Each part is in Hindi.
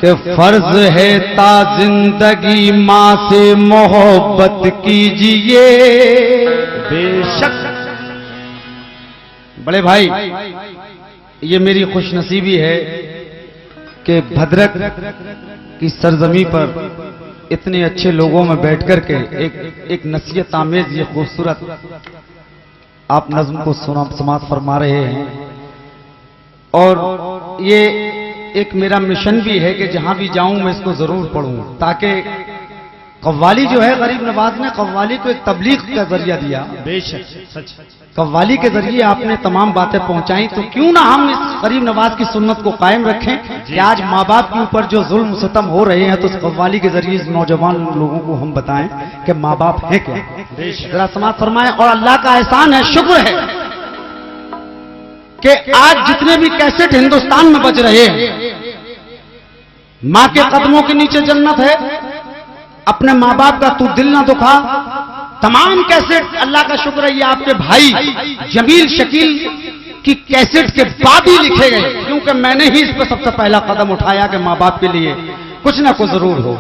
कि फर्ज है ता जिंदगी माँ से मोहब्बत कीजिए। बेशक बड़े भाई, ये मेरी खुशनसीबी है कि भद्रक की सरजमी पर इतने अच्छे लोगों में बैठकर के एक नसीहत आमेज ये खूबसूरत आप नज्म को समाप्त फरमा रहे हैं। और ये एक मेरा मिशन भी है कि जहां भी जाऊं मैं इसको जरूर पढ़ूं, ताकि कव्वाली जो है, गरीब नवाज ने कव्वाली को एक तबलीग का जरिया दिया। बेशक सच। कव्वाली के जरिए आपने तमाम बातें पहुंचाई, तो क्यों ना हम इस गरीब नवाज की सुन्नत को कायम रखें कि आज माँ बाप के ऊपर जो जुल्म सितम हो रहे हैं, तो इस कव्वाली के जरिए इस नौजवान लोगों को हम बताएं कि माँ बाप है क्या। जरा समाप्त फरमाएं। और अल्लाह का एहसान है, शुक्र है कि आज जितने भी कैसेट हिंदुस्तान में बज रहे हैं, मां के कदमों के नीचे जन्नत है, अपने मां बाप का तू दिल ना दुखा, तमाम कैसेट अल्लाह का शुक्र है ये आपके भाई जमील शकील की कैसेट के बाद ही लिखे गए, क्योंकि मैंने ही इस पर सबसे पहला कदम उठाया कि मां बाप के लिए कुछ ना कुछ जरूर हो।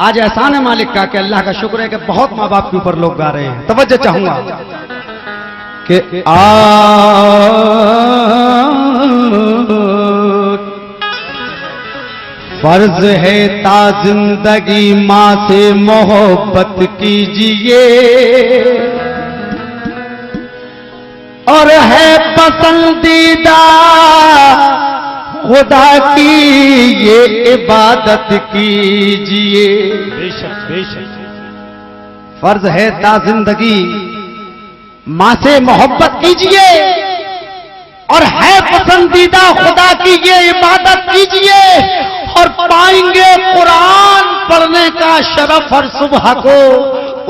आज एहसान है मालिक का कि अल्लाह का शुक्र है कि बहुत मां बाप के ऊपर लोग गा रहे हैं। तवज्जो चाहूंगा कि फर्ज है ता जिंदगी माँ से मोहब्बत कीजिए, और है पसंदीदा खुदा की ये इबादत कीजिए। बेशक बेशक। फर्ज है ता जिंदगी माँ से मोहब्बत कीजिए, और है पसंदीदा खुदा की ये इबादत कीजिए, और पाएंगे कुरान पढ़ने का शरफ, और सुबह को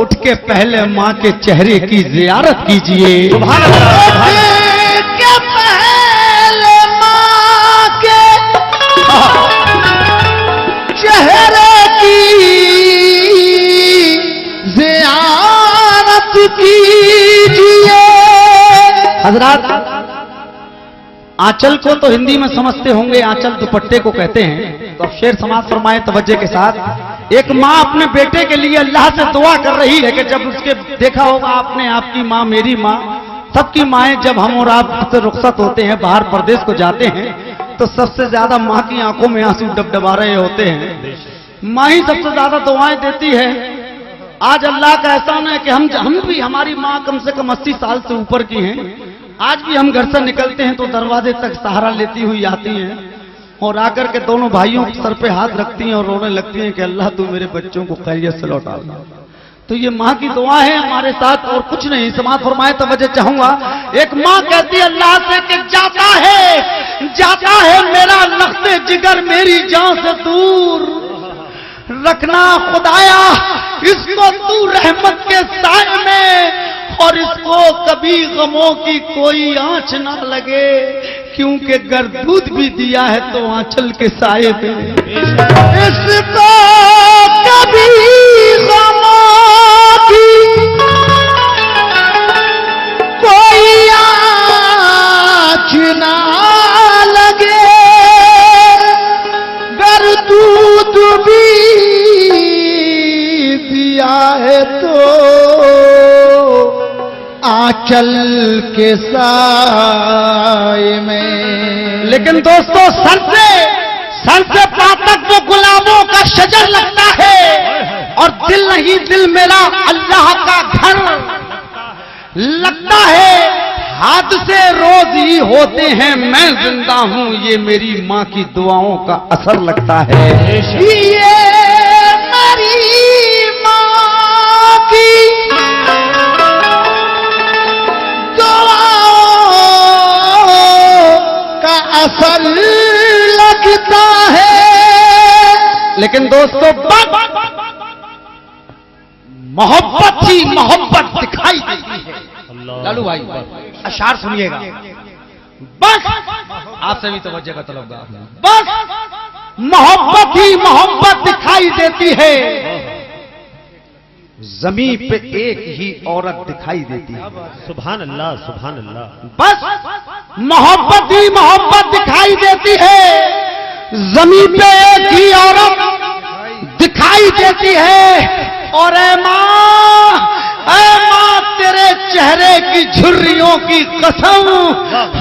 उठ के पहले माँ के चेहरे की जियारत कीजिए। सुभान अल्लाह। के पहले माँ के चेहरे की जियारत कीजिए। हजरात, आंचल को तो हिंदी में समझते होंगे, आंचल दुपट्टे को कहते हैं। तो अब शेर समाप्त फरमाए तवज्जो के साथ। एक माँ अपने बेटे के लिए अल्लाह से दुआ कर रही है कि जब उसके देखा होगा आपने, आपकी माँ, मेरी माँ, सबकी माएं जब हम और आप से रुखसत होते हैं, बाहर प्रदेश को जाते हैं, तो सबसे ज्यादा माँ की आंखों में आंसू डबडबा रहे होते हैं। माँ ही सबसे ज्यादा दुआएं देती है। आज अल्लाह का एहसान है कि हम भी, हमारी माँ कम से कम 80 साल से ऊपर की हैं। आज भी हम घर से निकलते हैं तो दरवाजे तक सहारा लेती हुई आती हैं, और आकर के दोनों भाइयों के सर पे हाथ रखती हैं और रोने लगती हैं कि अल्लाह तू मेरे बच्चों को खैरियत से लौटा। तो ये माँ की दुआ है हमारे साथ, और कुछ नहीं। समाप्त फरमाए तवज्जो चाहूंगा। एक माँ कहती है अल्लाह से कि जाता है मेरा लख्ते जिगर मेरी जान से दूर, रखना खुदाया इसको तू रहमत के साए में, और इसको कभी गमों की कोई आंच ना लगे, क्योंकि गर दूध भी दिया है तो आंचल के साए पे। इसको कभी गमों की कोई आंच ना लगे, गर दूध भी दिया है तो आंचल के साए में। लेकिन दोस्तों, सर से पांव तक वो गुलाबों का शजर लगता है, और दिल नहीं, दिल मेरा अल्लाह का घर लगता है। हादसे रोज ही होते हैं, मैं जिंदा हूं, ये मेरी माँ की दुआओं का असर लगता है। ये मेरी माँ की असर लगता है। लेकिन दोस्तों, मोहब्बत ही मोहब्बत दिखाई देती है। लालू भाई अशार सुनिएगा, बस आपसे भी तवज्जो का तलबगार, बस मोहब्बत ही मोहब्बत दिखाई देती है, जमीन पे एक ही औरत दिखाई देती है। सुभान अल्लाह, सुभान अल्लाह। बस मोहब्बत ही मोहब्बत दिखाई देती है, जमीन पे एक ही औरत दिखाई देती है और ऐ मां तेरे चेहरे की झुर्रियों की कसम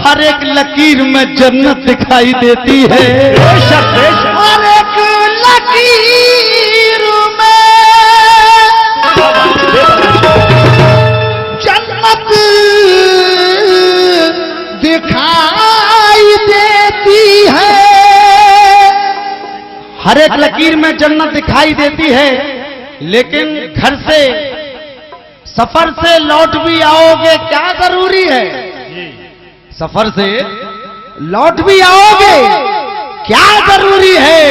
हर एक लकीर में जन्नत दिखाई देती है। बेशक बेशक हर एक लकीर में जन्नत दिखाई देती है। हर एक लकीर में जन्नत दिखाई देती है, लेकिन घर से सफर से लौट भी आओगे, क्या जरूरी है? जी सफर से लौट भी आओगे, क्या जरूरी है?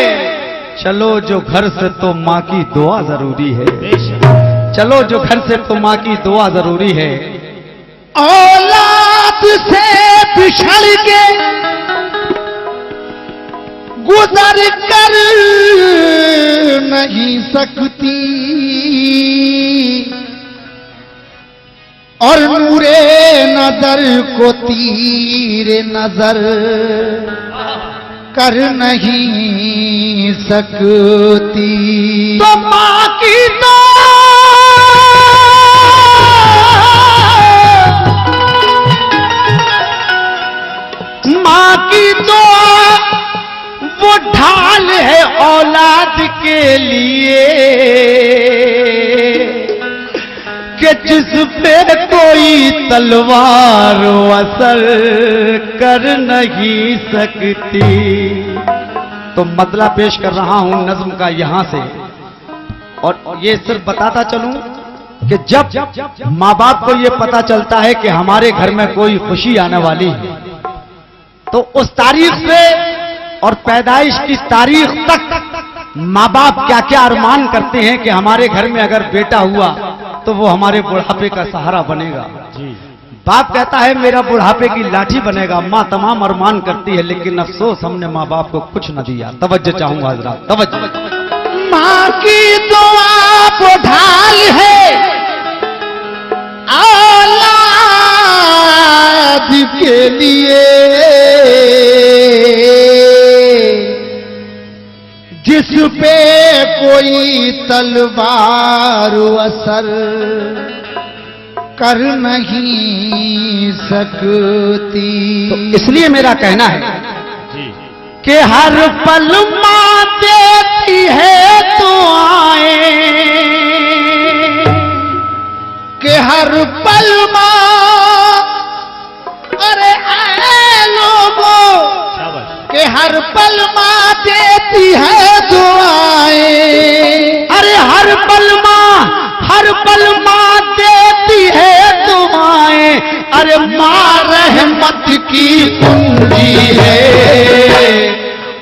चलो जो घर से तो माँ की दुआ जरूरी है। बेशक चलो जो घर से तो माँ की दुआ जरूरी है। औलाद से बिछड़ के गुजर कर नहीं सकती और नूरे नजर को तीरे नजर कर नहीं सकती। तो माँ की माँ की दुआ वो ढाल है औलाद के लिए कि जिस पे कोई तलवार असर कर नहीं सकती। तो मतला पेश कर रहा हूं नज्म का यहां से, और ये सिर्फ बताता चलूं कि जब माँ बाप को ये पता चलता है कि हमारे घर में कोई खुशी आने वाली है, तो उस तारीख से और पैदाइश की तारीख तक माँ बाप क्या क्या अरमान करते हैं कि हमारे घर में अगर बेटा हुआ तो वो हमारे बुढ़ापे का सहारा बनेगा। जी बाप कहता है मेरा बुढ़ापे की लाठी बनेगा। माँ तमाम अरमान करती है, लेकिन अफसोस हमने माँ बाप को कुछ न दिया। तवज्जो चाहूंगा हजरात, तवज्जो। माँ की दुआ को ढाल है औलाद के लिए, जिस पे कोई तलवार असर कर नहीं सकती। तो इसलिए मेरा कहना है जी कि हर पल माँ देती है दुआएं, कि हर पल माँ, अरे आए लोगों, शाबाश कि हर पल माँ देती है दुआएं। अरे हर पल माँ देती है दुआएं। अरे माँ रहमत की कुंजी है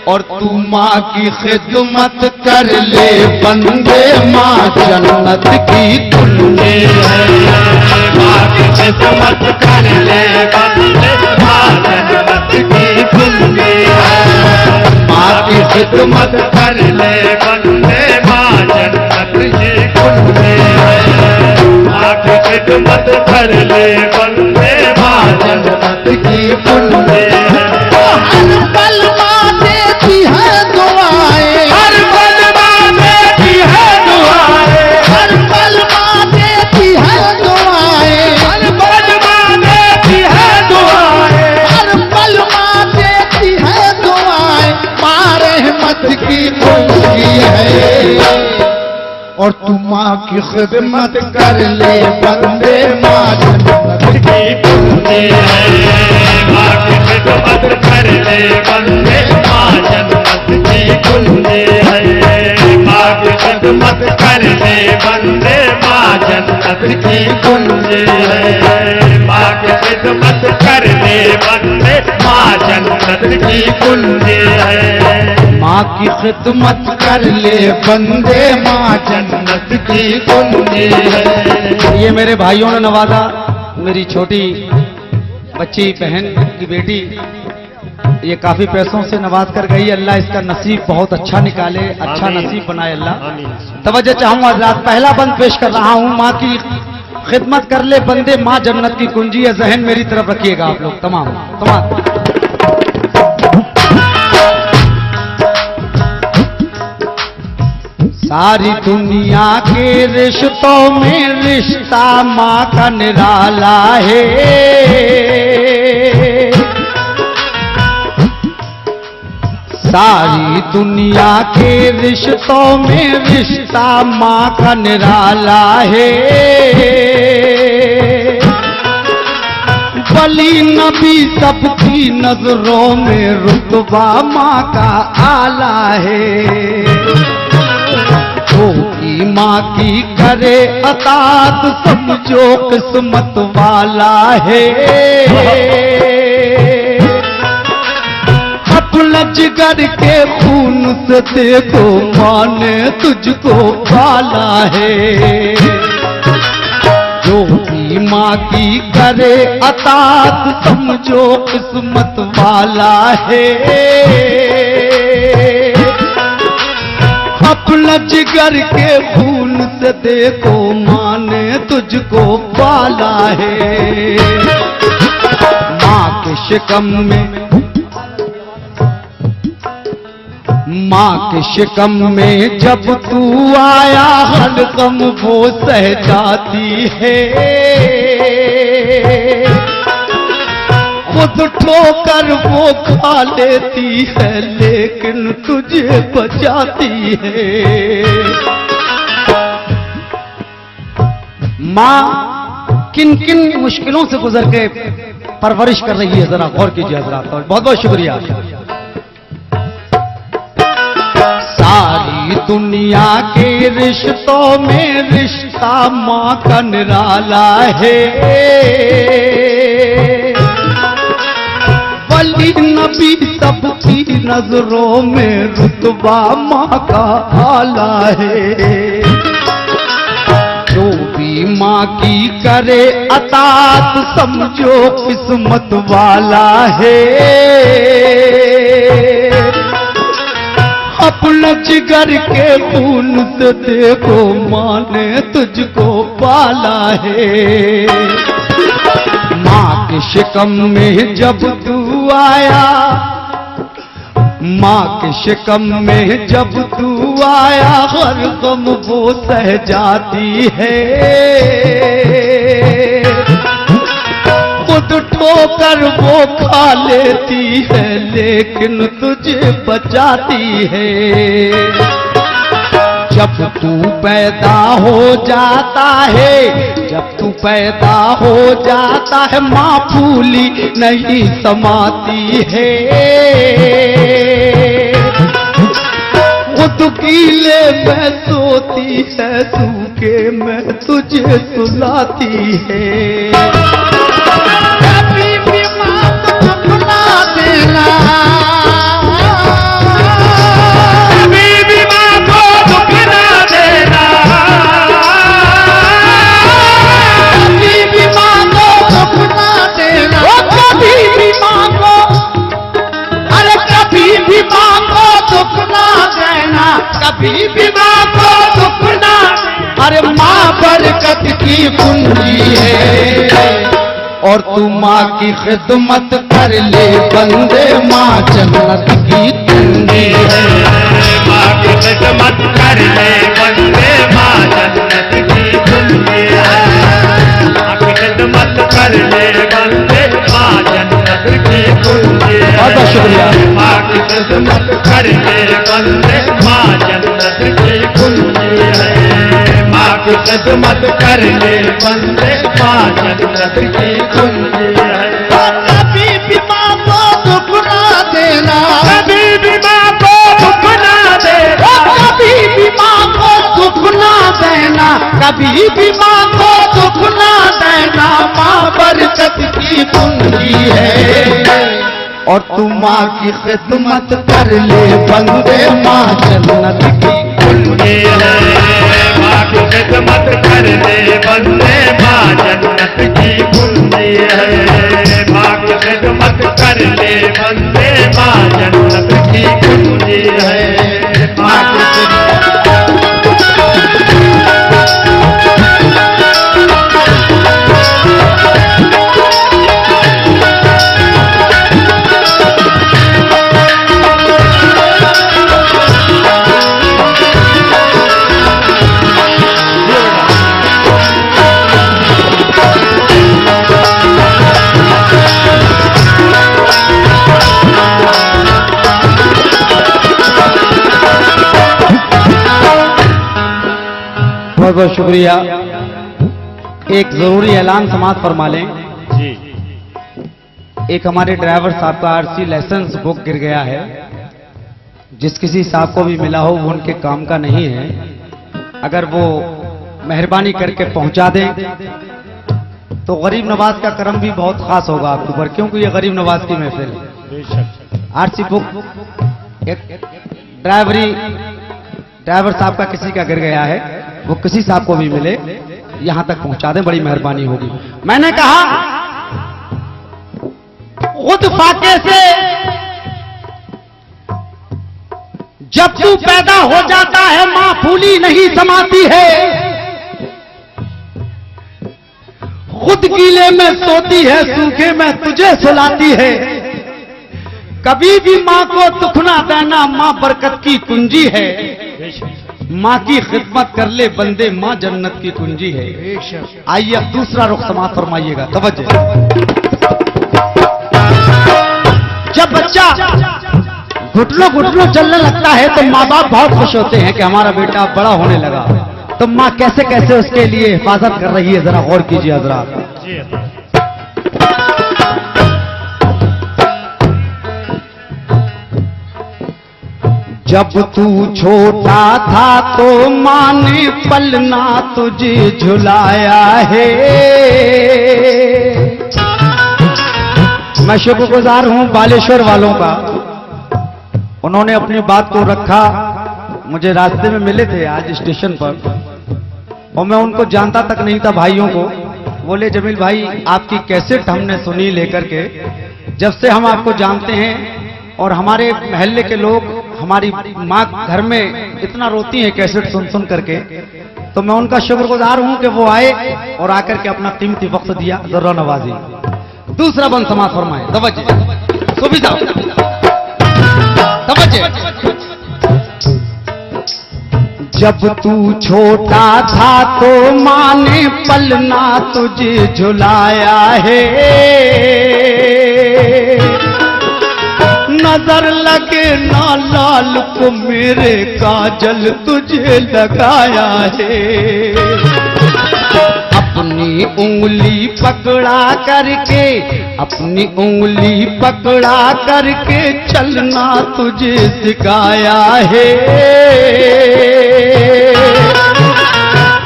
और तू माँ की खिदमत कर ले बंदे, माँ जन्नत की कुंजी है। माँ की खिदमत कर ले बंदे, माँ जन्नत की कुंजी है। माँ की खिदमत कर ले बंदे, माँ जन्नत की कुंजी है। माँ की खिदमत कर ले बंदे, माँ जन्नत की कुंजी है। हर पल माँ देती है दुआएं, हर पल माँ देती है दुआएं। हर पल माँ देती है दुआएं, हर पल माँ देती है दुआएं। हर पल माँ देती है दुआएं। माँ रहमत की कुंजी है और तू माँ की खिदमत कर ले बंदे, माँ जन्नत की कुंजी है। माँ की खिदमत कर ले बंदे, माँ जन्नत की कुंजी है। माँ की खिदमत कर ले बंदे, माँ जन्नत की कुंजी है। माँ की खिदमत कर ले बंदे, माँ जन्नत की कुंजी है। माँ की खिदमत कर ले बंदे, माँ जन्नत की कुंजी है। ये मेरे भाइयों ने नवाजा, मेरी छोटी बच्ची बहन की बेटी, ये काफी पैसों से नवाज कर गई। अल्लाह इसका नसीब बहुत अच्छा निकाले, अच्छा आमीन। नसीब बनाए अल्लाह। आमीन। तवज्जो चाहूंगा हज़रात, पहला बंद पेश कर रहा हूं। माँ की खिदमत कर ले बंदे, माँ जन्नत की कुंजी है। जहन मेरी तरफ रखिएगा आप लोग तमाम तमाम। सारी दुनिया के रिश्तों में रिश्ता माँ का निराला है। सारी दुनिया के रिश्तों में रिश्ता माँ का निराला है। वली नबी सबकी नजरों में रुतबा माँ का आला है। जो की माँ की करे अतात समझो किस्मत वाला है। अपना जिगर के खून से देखो माँ ने तुझको पाला है। जो भी माँ की करे अतात समझो किस्मत वाला है। अपना जिगर के खून से देखो माँ ने तुझको पाला है। माँ के शिकम में माँ के शिकम में जब तू आया हर गम वो सह जाती है। खुद ठोकर वो खा लेती है लेकिन तुझे बचाती है। माँ किन किन मुश्किलों से गुजर के परवरिश कर रही है, जरा गौर कीजिए हजरात। बहुत बहुत शुक्रिया। सारी दुनिया के रिश्तों में रिश्ता माँ का निराला है। वली नबी सबकी नजरों में रुतबा माँ का आला है। जो भी माँ की करे अतात समझो किस्मत वाला है। अपना जिगर के खून से देखो माँ ने तुझको पाला है। माँ के शिकम में जब तू आया, माँ के शिकम में जब तू आया हर गम वो सह जाती है। खुद ठोकर वो खा लेती है लेकिन तुझे बचाती है। जब तू पैदा हो जाता है, जब तू पैदा हो जाता है माँ फूली नहीं समाती है। खुद गीले में सोती है सूखे में तुझे सुलाती है। कभी भी माँ को दुखना देना, कभी भी माँ को दुख ना देना, कभी भी माँ को दुख ना देना। कभी भी माँ को, अरे कभी भी माँ को दुख ना देना। कभी भी माँ को दुख ना, अरे माँ बरकत की कुंजी है। और तू माँ की खिदमत कर ले बंदे माँ जन्नत की कुंजी है। माँ की खिदमत कर ले बंदे माँ जन्नत की कुंजी है। माँ की खिदमत कर ले बंदे माँ जन्नत की कुंजी है। बहुत बहुत शुक्रिया। माँ की खिदमत कर ले बंदे माँ जन्नत की कुंजी है। माँ की खिदमत कर ले बंदे माँ जन्नत की कुंजी है। कभी भी माँ को दुख ना देना, कभी भी माँ को दुख ना देना, कभी भी माँ को दुख ना देना। कभी भी माँ को दुख ना देना। माँ बरकत की कुंजी है। और तू माँ की खिदमत कर ले बंदे माँ जन्नत की कुंजी है। माँ की खिदमत कर ले बंदे माँ जन्नत की कुंजी है। माँ की खिदमत कर ले बंदे माँ जन्नत की कुंजी है। माँ की बहुत बहुत शुक्रिया। एक जरूरी ऐलान समाज फरमा लें। जी। एक हमारे ड्राइवर साहब का आरसी लाइसेंस बुक गिर गया है। जिस किसी साहब को भी मिला हो वो उनके काम का नहीं है, अगर वो मेहरबानी करके पहुंचा दें तो गरीब नवाज का करम भी बहुत खास होगा आपके ऊपर, क्योंकि ये गरीब नवाज की महफिल है। बेशक। आरसी बुक एक ड्राइवर साहब का किसी का गिर गया है, वो किसी साहब को भी मिले यहां तक पहुंचा दें, बड़ी मेहरबानी होगी। मैंने कहा खुद फाके से जब तू पैदा हो जाता है मां फूली नहीं समाती है, खुद गीले में सोती है सूखे में तुझे सुलाती है। कभी भी मां को दुख ना देना, मां बरकत की कुंजी है। मां की खिदमत कर ले बंदे, मां जन्नत की कुंजी है। आइए अब दूसरा रुख समाज फरमाइएगा, तवज्जो। जब बच्चा घुटनों घुटनों चलने लगता है तो माँ बाप बहुत खुश होते हैं कि हमारा बेटा बड़ा होने लगा। तो माँ कैसे कैसे उसके लिए हिफाजत कर रही है, जरा गौर कीजिए हजरात। जब तू छोटा था तो माँ ने पलना तुझे झुलाया है। मैं शुक्रगुजार हूं बालेश्वर वालों का, उन्होंने अपनी बात को रखा। मुझे रास्ते में मिले थे आज स्टेशन पर और मैं उनको जानता तक नहीं था भाइयों को। बोले जमील भाई आपकी कैसेट हमने सुनी लेकर के, जब से हम आपको जानते हैं और हमारे महल्ले के लोग, हमारी माँ घर में इतना रोती है कैसेट सुन सुन करके, तो मैं उनका शुक्रगुजार हूं कि वो आए और आकर के अपना कीमती वक्त दिया। जर्रा नवाजी। दूसरा बंद समाज फरमाए, तवज्जो सुविधा तवज्जो। जब तू छोटा था तो माँ ने पलना तुझे झुलाया है। नजर लगे ना लाल को मेरे काजल तुझे लगाया है। अपनी उंगली पकड़ा करके, अपनी उंगली पकड़ा करके चलना तुझे सिखाया है।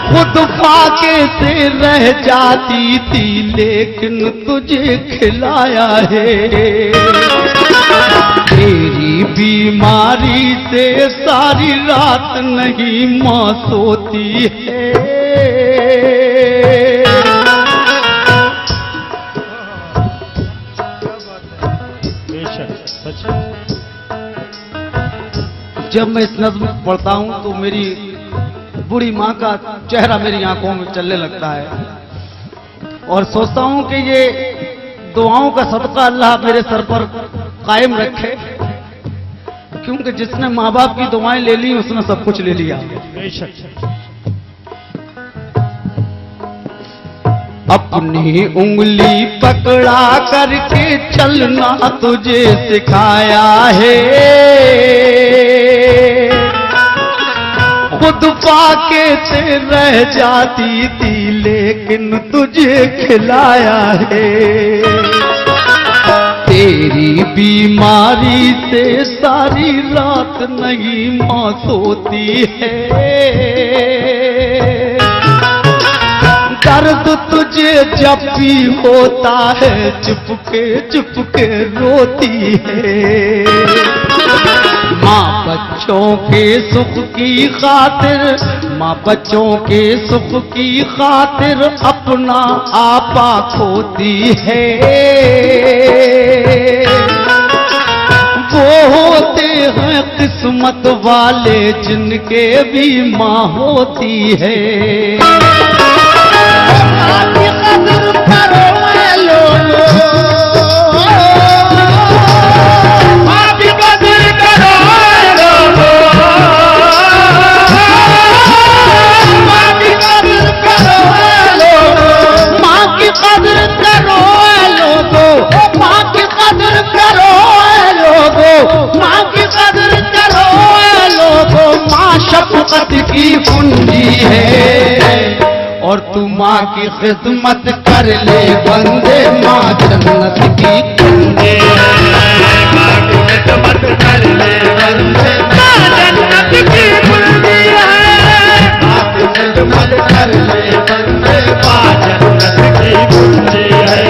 खुद फाके से रह जाती थी लेकिन तुझे खिलाया है। तेरी बीमारी से सारी रात नहीं मां सोती है। जब मैं इस नज़्म पढ़ता हूं तो मेरी बूढ़ी माँ का चेहरा मेरी आंखों में चलने लगता है और सोचता हूं कि ये दुआओं का सदका अल्लाह मेरे सर पर कायम रखे, क्योंकि जिसने माँ बाप की दुआएं ले ली उसने सब कुछ ले लिया। अपनी उंगली पकड़ा करके चलना तुझे सिखाया है। खुद पाके से रह जाती थी लेकिन तुझे खिलाया है। तेरी बीमारी से सारी रात नहीं मां सोती है। दर्द तुझे जब भी होता है चुपके चुपके रोती है। माँ बच्चों के सुख की खातिर, माँ बच्चों के सुख की खातिर अपना आपा खोती है। वो होते हैं किस्मत वाले जिनके भी माँ होती है। शफकत की कुंजी है। और तू माँ की खिदमत कर ले बंदे, माँ जन्नत की कुंजी है। माँ की खिदमत कर ले बंदे, माँ जन्नत की कुंजी है। माँ की खिदमत कर ले बंदे, माँ जन्नत की कुंजी है।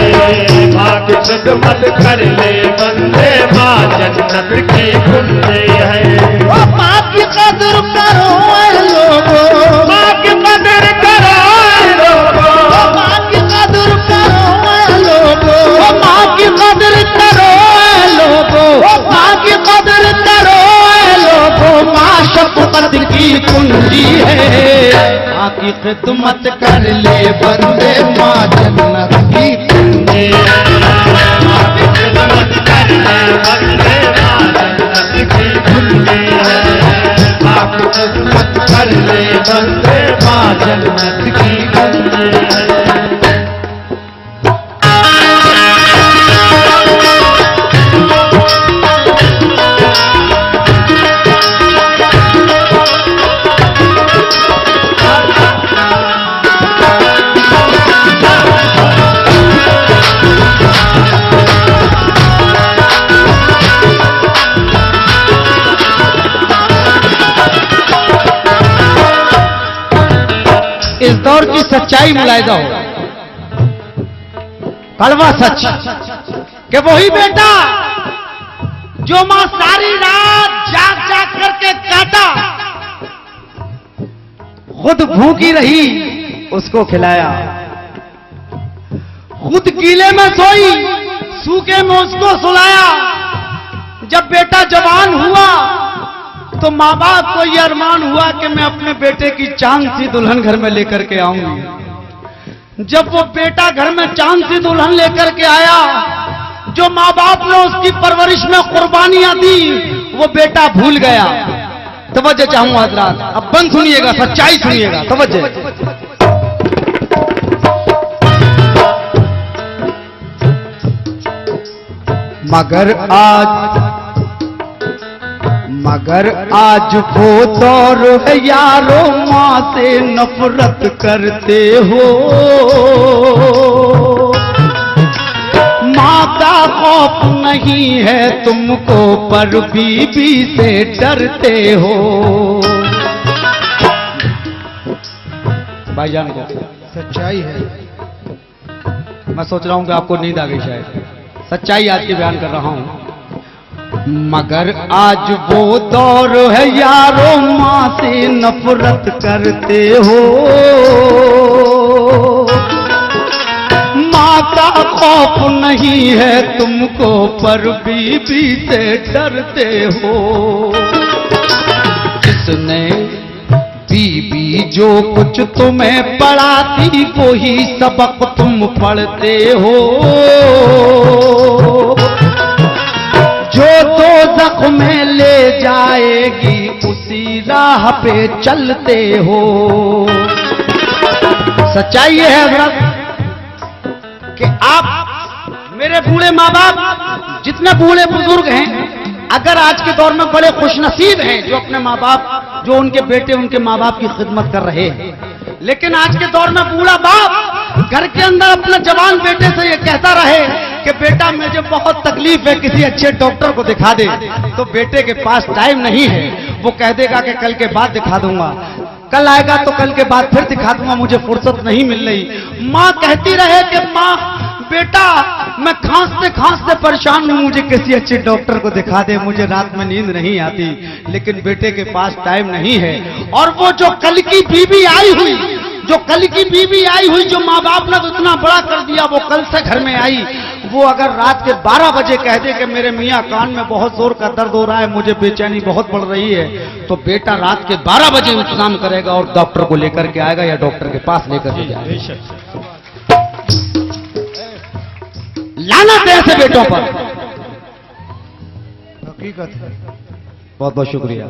माँ की खिदमत कर ले बंदे, माँ जन्नत की कुंजी है। ओ माँ की कदर करो ऐ लोगों, माँ की कदर करो ऐ लोगों, ओ माँ की कदर करो ऐ लोगों, ओ माँ की कदर करो ऐ लोगों, माँ की कदर करो ऐ लोगों, माँ शफ़क़त की कुंजी है। माँ की खिदमत कर ले बंदे, माँ जन्नत की कुंजी है। माँ की खिदमत कर ले बंदे, माँ जन्नत की कुंजी है। माँ की खिदमत कर ले बंदे, माँ जन्नत की कुंजी है। इस दौर की सच्चाई मुलायदा हो, कड़वा सच कि वही बेटा जो मां सारी रात जाग जाग करके काटा, खुद भूखी रही उसको खिलाया, खुद गीले में सोई सूखे में उसको सुलाया। जब बेटा जवान हुआ तो माँ बाप को यह अरमान हुआ कि मैं अपने बेटे की चांद सी दुल्हन घर में लेकर के आऊंगी। जब वो बेटा घर में चांद सी दुल्हन लेकर के आया, जो माँ बाप ने उसकी परवरिश में कुर्बानियां दी, वो बेटा भूल गया। तवज्जो चाहूंगा हजरात, अब बंद सुनिएगा, सच्चाई सुनिएगा, तवज्जो। मगर आज वो दौर है यारो, माँ से नफरत करते हो। माँ का खौफ नहीं है तुमको, पर बीबी से डरते हो। भाईजान को सच्चाई है। मैं सोच रहा हूं कि आपको नींद आ गई शायद, सच्चाई आज की बयान कर रहा हूं। मगर आज वो दौर है यारो, माँ से नफरत करते हो। माँ का खौफ नहीं है तुमको, पर बीबी से डरते हो। जिसने बीबी जो कुछ तुम्हें पढ़ाती, वही सबक तुम पढ़ते हो। जो दोज़ख में ले जाएगी, उसी राह पे चलते हो। सच्चाई ये है हजरत कि आप मेरे बूढ़े माँ बाप, जितने बूढ़े बुजुर्ग हैं, अगर आज के दौर में बड़े खुशनसीब हैं जो अपने माँ बाप, जो उनके बेटे उनके माँ बाप की खिदमत कर रहे हैं। लेकिन आज के दौर में बूढ़ा बाप घर के अंदर अपने जवान बेटे से ये कहता रहे कि बेटा मुझे बहुत तकलीफ है, किसी अच्छे डॉक्टर को दिखा दे, तो बेटे के पास टाइम नहीं है। वो कह देगा कि कल के बाद दिखा दूंगा, कल आएगा तो कल के बाद फिर दिखा दूंगा, मुझे फुर्सत नहीं मिल रही। माँ कहती रहे कि माँ बेटा मैं खांसते खांसते परेशान हूं, मुझे किसी अच्छे डॉक्टर को दिखा दे, मुझे रात में नींद नहीं आती। लेकिन बेटे के पास टाइम नहीं है। और वो जो कल की बीबी आई हुई, जो माँ बाप ने तो इतना बड़ा कर दिया, वो कल से घर में आई, वो अगर रात के 12 बजे कह दे कि मेरे मियाँ कान में बहुत जोर का दर्द हो रहा है, मुझे बेचैनी बहुत बढ़ रही है, तो बेटा रात के 12 बजे इंतजाम करेगा और डॉक्टर को लेकर के आएगा या डॉक्टर के पास लेकर के जाएगा। लानत है ऐसे बेटों पर। हकीकत है। बहुत बहुत शुक्रिया।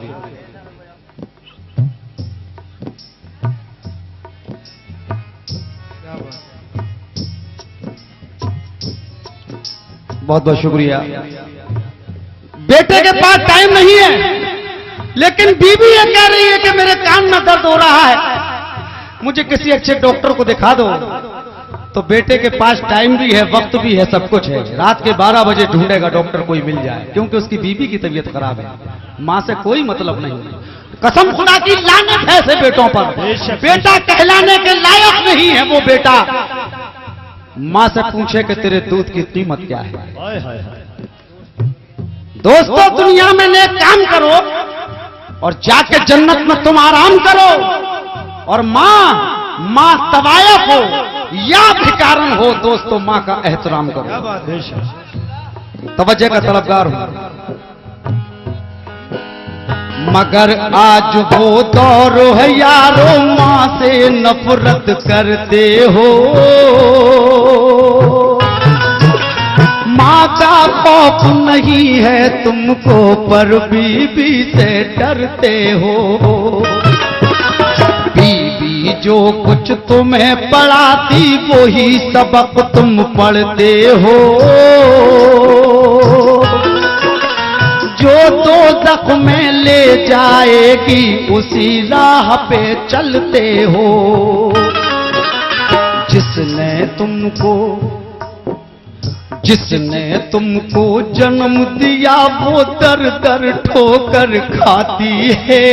बहुत बहुत शुक्रिया। बेटे के पास टाइम नहीं है, लेकिन बीवी ये कह रही है कि मेरे कान में दर्द हो रहा है, मुझे किसी अच्छे डॉक्टर को दिखा दो। तो बेटे के पास टाइम भी है, वक्त भी है, सब कुछ है। रात के 12 बजे ढूंढेगा डॉक्टर कोई मिल जाए, क्योंकि उसकी बीवी की तबीयत खराब है। मां से कोई मतलब नहीं। कसम खुदा की लानत है ऐसे बेटों पर। बेटा कहलाने के लायक नहीं है वो बेटा। मां से पूछे कि तेरे दूध की कीमत क्या है। हाय हाय हाय। दोस्तों, दुनिया में नेक काम करो और जाके जन्नत में तुम आराम करो। और मां तवायफ हो या भिखारन हो, दोस्तों मां का एहतराम करो। क्या बात है। तवज्जो का तलबगार हूं। मगर आज वो दौर है यारो, मां से नफरत करते हो। मां का खौफ नहीं है तुमको, पर बीबी से डरते हो। बीबी जो कुछ तुम्हें पढ़ाती वही सबक तुम पढ़ते हो। जो दोज़ख में ले जाएगी उसी राह पे चलते हो। जिसने तुमको जन्म दिया वो दर दर ठोकर खाती है।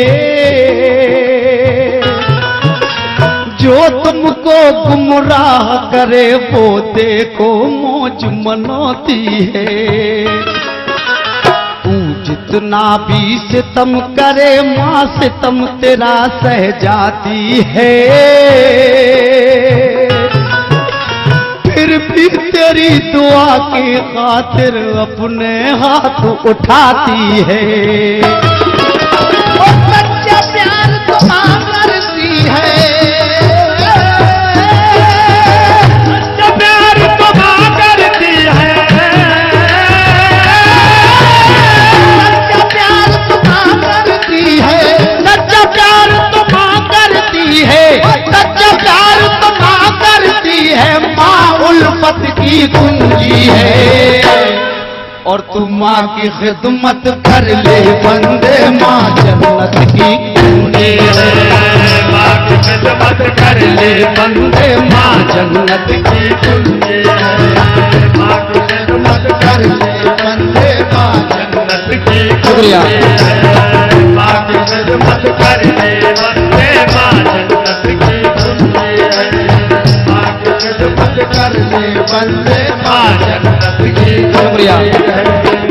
जो तुमको गुमराह करे वो देखो मौज मनाती है। तू जितना भी सितम करे मां सितम तेरा सह जाती है। फिर भी तेरी दुआ की खातिर अपने हाथ उठाती है। और सच्चा प्यार तो मां करती है। सच्चा प्यार तो मां करती है। सच्चा प्यार तो मां करती है। सच्चा प्यार तो मां करती है। सच्चा प्यार तो मां करती है। मां उल्फत की कुंजी है। और तू मां की खिदमत कर ले बंदे, मां जन्नत की कुंजी है। मां की खिदमत कर ले बंदे, मां जन्नत की कुंजी है। मां की खिदमत कर ले बंदे, मां जन्नत की शुक्रिया। मां की खिदमत कर ले बंदे, मां जन्नत की कुंजी है। मां की खिदमत कर ले बंदे, मां जन्नत की शुक्रिया।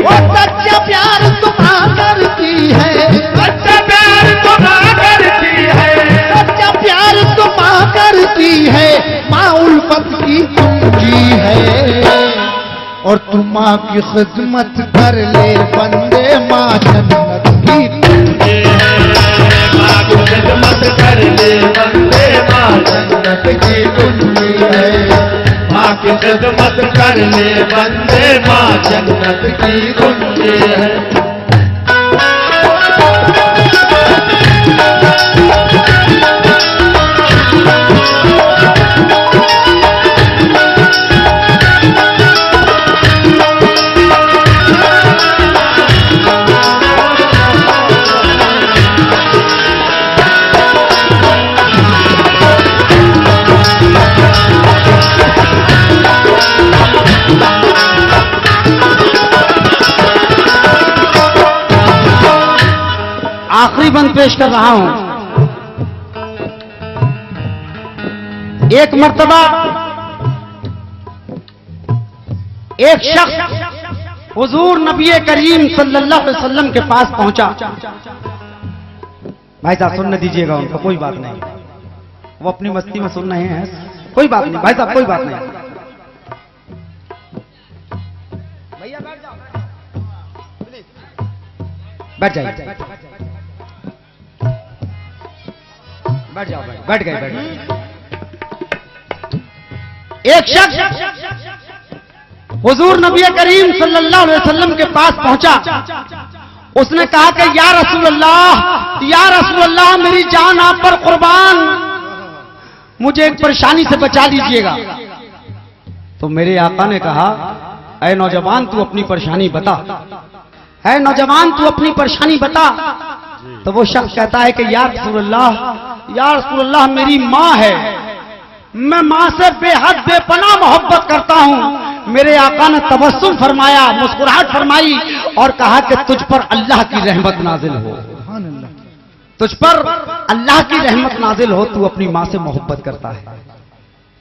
वो सच्चा प्यार तो मां करती है। सच्चा प्यार तो मां करती है। सच्चा प्यार तो मां करती है। मां उल्फत की कुंजी है। और तू मां की खिदमत कर ले बंदे, मां जन्नत की कुंजी मां की खिदमत कर ले बंदे, मां जन्नत की कुंजी है। मां की खिदमत कर ले बंदे, मां जन्नत की कुंजी है। आखिरी बंद पेश कर रहा हूं। एक मर्तबा एक शख्स हुजूर नबी करीम सल्लल्लाहु अलैहि वसल्लम के पास पहुंचा। भाई साहब सुनने दीजिएगा उनको, कोई बात नहीं, वो अपनी मस्ती में सुन रहे हैं, कोई बात नहीं भाई साहब, कोई बात नहीं। भैया बैठ जाओ, बैठ जाइए, बैठ जाओ, बैठ गए, बैठ गए। एक शख्स हुजूर नबी करीम सल्लल्लाहु अलैहि वसल्लम के पास पहुंचा। उसने कहा कि या रसूल अल्लाह, मेरी जान आप पर कुर्बान, मुझे एक परेशानी से बचा लीजिएगा। तो मेरे आका ने कहा, ऐ नौजवान तू अपनी परेशानी बता, है नौजवान तू अपनी परेशानी बता। तो वो शख्स कहता है कि या रसूल अल्लाह, या रसूलल्लाह मेरी माँ है, मैं माँ से बेहद बेपनाह मोहब्बत करता हूं। मेरे आका ने तबस्सुम फरमाया, मुस्कुराहट फरमाई और कहा कि तुझ पर अल्लाह की रहमत नाजिल हो, तुझ पर अल्लाह की रहमत नाजिल हो, तू अपनी माँ से मोहब्बत करता है,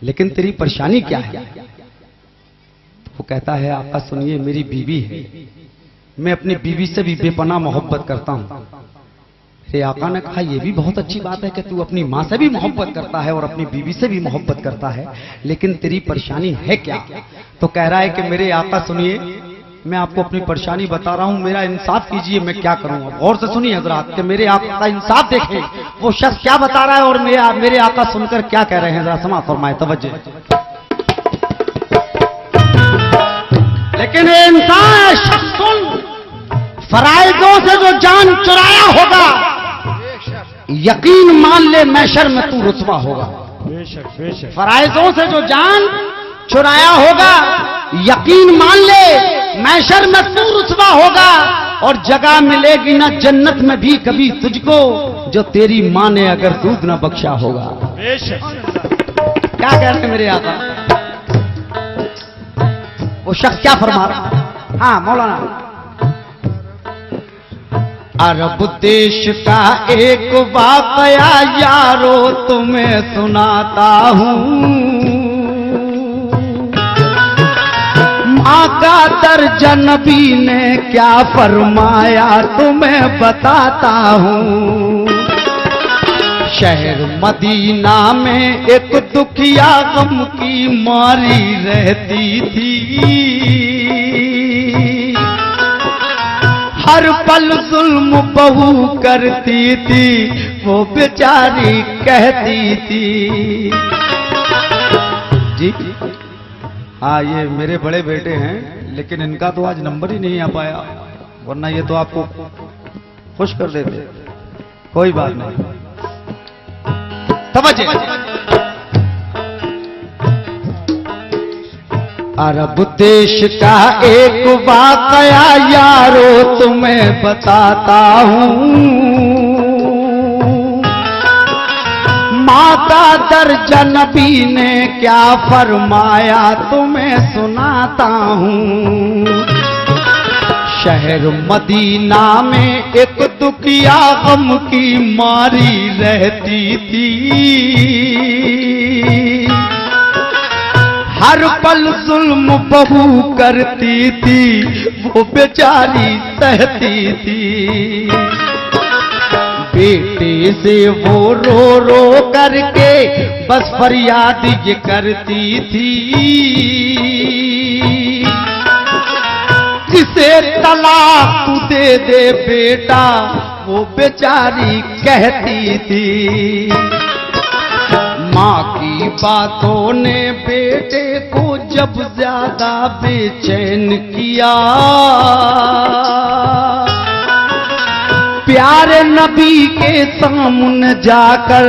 लेकिन तेरी परेशानी क्या है? तो वो कहता है आका सुनिए मेरी बीवी है, मैं अपनी बीवी से भी बेपनाह मोहब्बत करता हूं। मेरे आका ने कहा यह भी बहुत अच्छी बात है कि तू अपनी माँ से भी मोहब्बत करता है और अपनी बीवी से भी मोहब्बत करता है, लेकिन तेरी परेशानी है क्या? तो कह रहा है कि मेरे आका सुनिए मैं आपको अपनी परेशानी बता रहा हूं, मेरा इंसाफ कीजिए, मैं क्या करूं? और से सुनिए हजरात कि मेरे आका का इंसाफ देखें, वो शख्स क्या बता रहा है और मेरे आका सुनकर क्या कह रहे हैं, जरा समाअत फरमाए, तवज्जो। लेकिन ये इंसान शख्स सुन, फराइजों से जो जान चुराया होगा, यकीन मान ले मैशर में तू रुतबा होगा। बेशक बेशक। फराइजों से जो जान चुराया होगा, यकीन मान ले मैशर में तू रुतबा होगा, और जगह मिलेगी ना जन्नत में भी कभी तुझको, जो तेरी मां ने अगर दूध न बख्शा होगा। बेशक। क्या कह रहे मेरे आका? वो शख्स क्या फरमा रहा? हाँ मौलाना, अरब देश का एक वाकया यारो तुम्हें सुनाता हूँ, माँ का दर्जा नबी ने क्या फरमाया तुम्हें बताता हूँ। शहर मदीना में एक दुखिया गम की मारी रहती थी, हर पल जुल्म बहू करती थी, वो बेचारी कहती थी। जी हाँ ये मेरे बड़े बेटे हैं, लेकिन इनका तो आज नंबर ही नहीं आ पाया, वरना ये तो आपको खुश कर देते। कोई बात नहीं, तवज्जो। अरब देश का एक वाकया यारो तुम्हें बताता हूँ, माँ का दर्जा नबी ने क्या फरमाया तुम्हें सुनाता हूँ। शहर मदीना में एक दुखिया गम की मारी रहती थी, हर पल जुल्म बहू करती थी, वो बेचारी सहती थी। बेटे से वो रो रो करके बस फरियाद ये करती थी, जिसे तलाक तू दे दे बेटा, वो बेचारी कहती थी। माँ की बातों ने बेटे को जब ज्यादा बेचैन किया, प्यारे नबी के सामने जाकर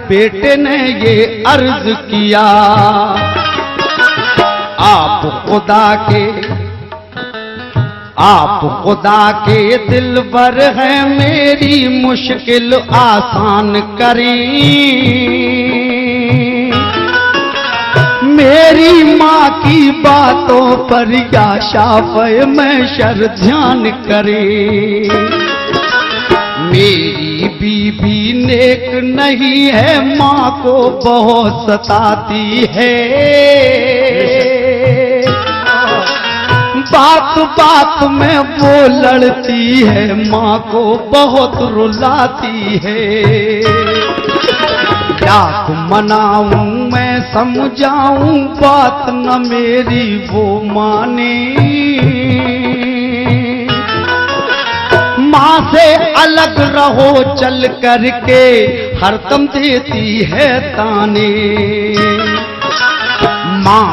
बेटे ने ये अर्ज किया, आप खुदा के दिलबर हैं, मेरी मुश्किल आसान करें। मेरी माँ की बातों पर या शाफ़े महशर ध्यान करे। मेरी बीबी नेक नहीं है, माँ को बहुत सताती है, बात बात में वो लड़ती है, माँ को बहुत रुलाती है। क्या मनाऊं मैं समझाऊं, बात न मेरी वो माने। माँ से अलग रहो चल करके, हरदम देती है ताने। माँ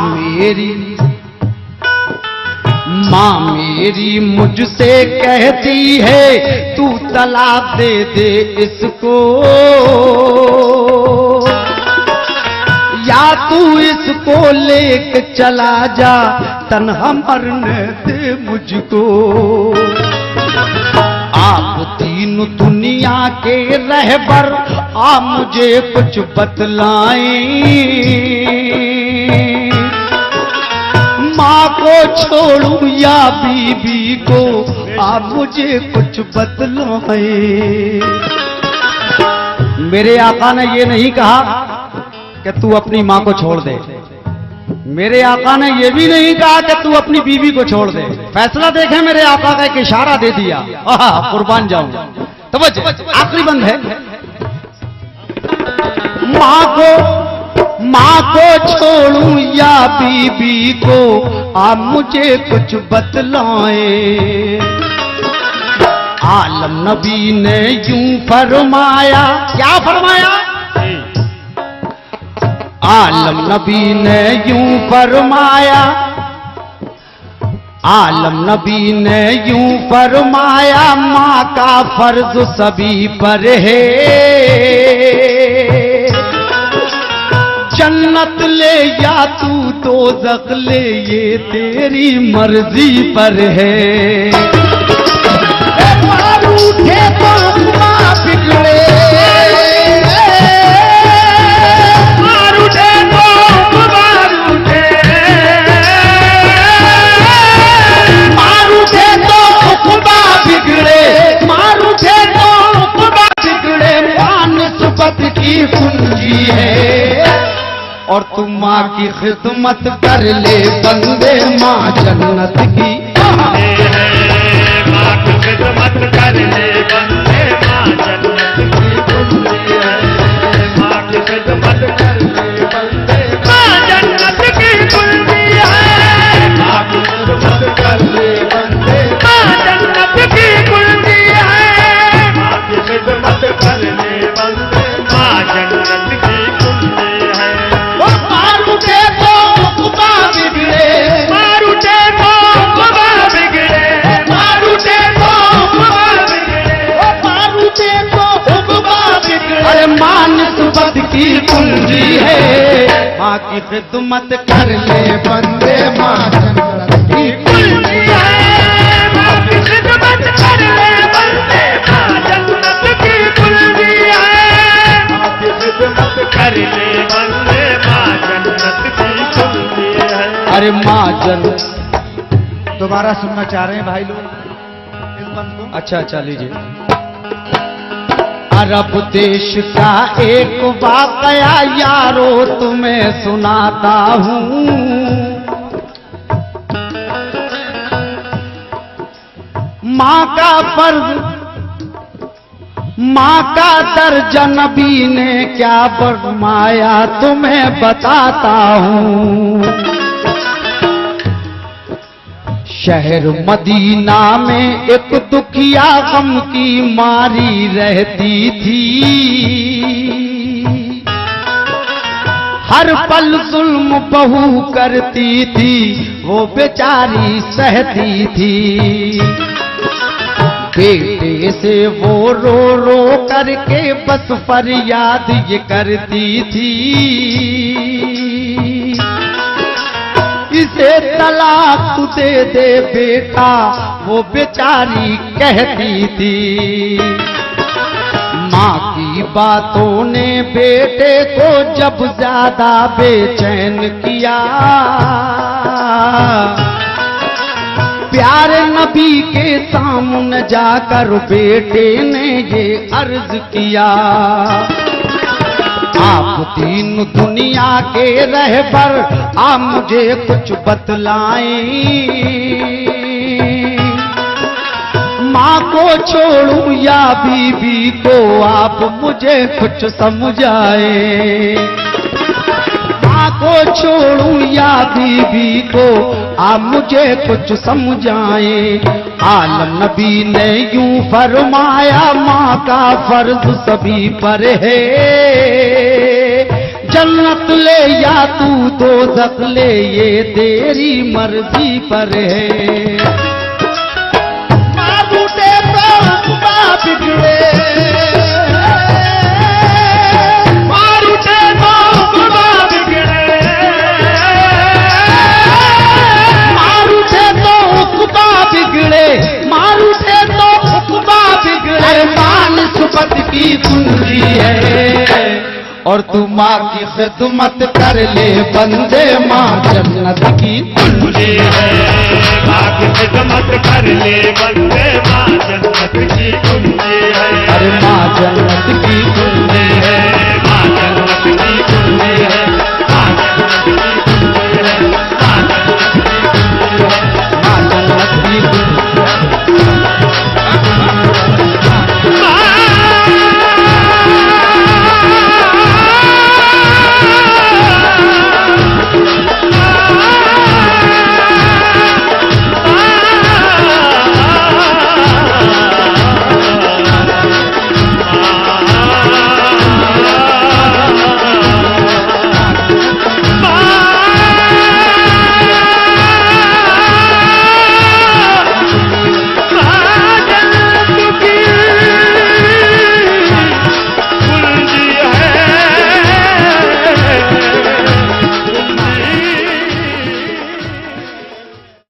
मेरी मुझसे कहती है, तू तलाक दे दे इसको, या तू इसको लेके चला जा, तन्हा मरने दे मुझको। आप तीन दुनिया के रहबर, आप मुझे कुछ बतलाएं। माँ को छोड़ूं या बीबी को, आप मुझे कुछ बतलाएं। मेरे आका ने ये नहीं कहा कि तू अपनी माँ को छोड़ दे। मेरे आका ने ये भी नहीं कहा कि तू अपनी बीवी को छोड़ दे। फैसला देखें, मेरे आका का एक इशारा दे दिया, कुर्बान जाऊं। तो वो आखिरी बंद है, माँ को छोड़ूं या बीबी को, आप मुझे कुछ बतलाएं। आलम नबी ने यूं फरमाया, क्या फरमाया? आलम नबी ने यूं फरमाया, आलम नबी ने यूं फरमाया, माँ का फर्ज सभी पर है। जन्नत ले या तू दोज़ख ले, ये तेरी मर्जी पर है। उठे तो माँ बिगड़े, मारूठे तो मारूठे, मारूठे तो उक़बा बिगड़े, मारूठे तो उक़बा बिगड़े। माँ निस्बत की कुंजी है, और तू माँ की खिदमत कर ले बंदे, माँ जन्नत की माँ की खिदमत कर ले बंदे, माँ जन्नत की कुंजी है। माँ की खिदमत कर ले बंदे, माँ जन्नत की कुंजी है। माँ की खिदमत कर ले बंदे, माँ जन्नत की कुंजी है। माँ की खिदमत कर ले बंदे, माँ जन्नत की कुंजी है। मारूठे तो उक़बा बिगड़े, मारूठे तो उक़बा बिगड़े, मारूठे तो उक़बा बिगड़े, मारूठे तो उक़बा बिगड़े। अरे माँ निस्बत की कुंजी है, माँ की खिदमत कर ले बंदे माँ जन्नत की कुंजी है। माँ की खिदमत कर ले बंदे, माँ जन्नत की कुंजी है। माँ की खिदमत कर ले बंदे, माँ जन्नत की कुंजी है। अरे माँ जन दोबारा सुनना चाह रहे हैं भाई लोग इस बंद को? अच्छा अच्छा लीजिए। अरब देश का एक वाकया यारो तुम्हें सुनाता हूँ। माँ का फर्ज, माँ का दर्जा नबी ने क्या फरमाया तुम्हें बताता हूँ। शहर मदीना में एक दुखिया गम की मारी रहती थी। हर पल जुल्म बहू करती थी, वो बेचारी सहती थी। बेटे से वो रो रो करके बस फरियाद ये करती थी। इसे तलाक तू दे दे बेटा, वो बेचारी कहती थी। माँ की बातों ने बेटे को जब ज्यादा बेचैन किया। प्यारे नबी के सामने जाकर बेटे ने ये अर्ज किया। आप तीन दुनिया के रहबर, आप मुझे कुछ बतलाएं। माँ को छोड़ूं या बीबी को, आप मुझे कुछ समझाएं। माँ को छोड़ूं या बीबी को, आप मुझे कुछ समझाएं। आलम नबी ने यूं फरमाया, माँ का फर्ज सभी पर है। जन्नत ले या तू दोज़ख ले, ये तेरी मर्जी पर है। मारूठे तो उक़बा बिगड़े, मारूठे तो उक़बा बिगड़े, मारूठे तो उक़बा बिगड़े, मारूठे तो उक़बा और तू माँ की खिदमत कर ले बंदे, माँ जन्नत की कुंजी है। माँ की खिदमत कर ले बंदे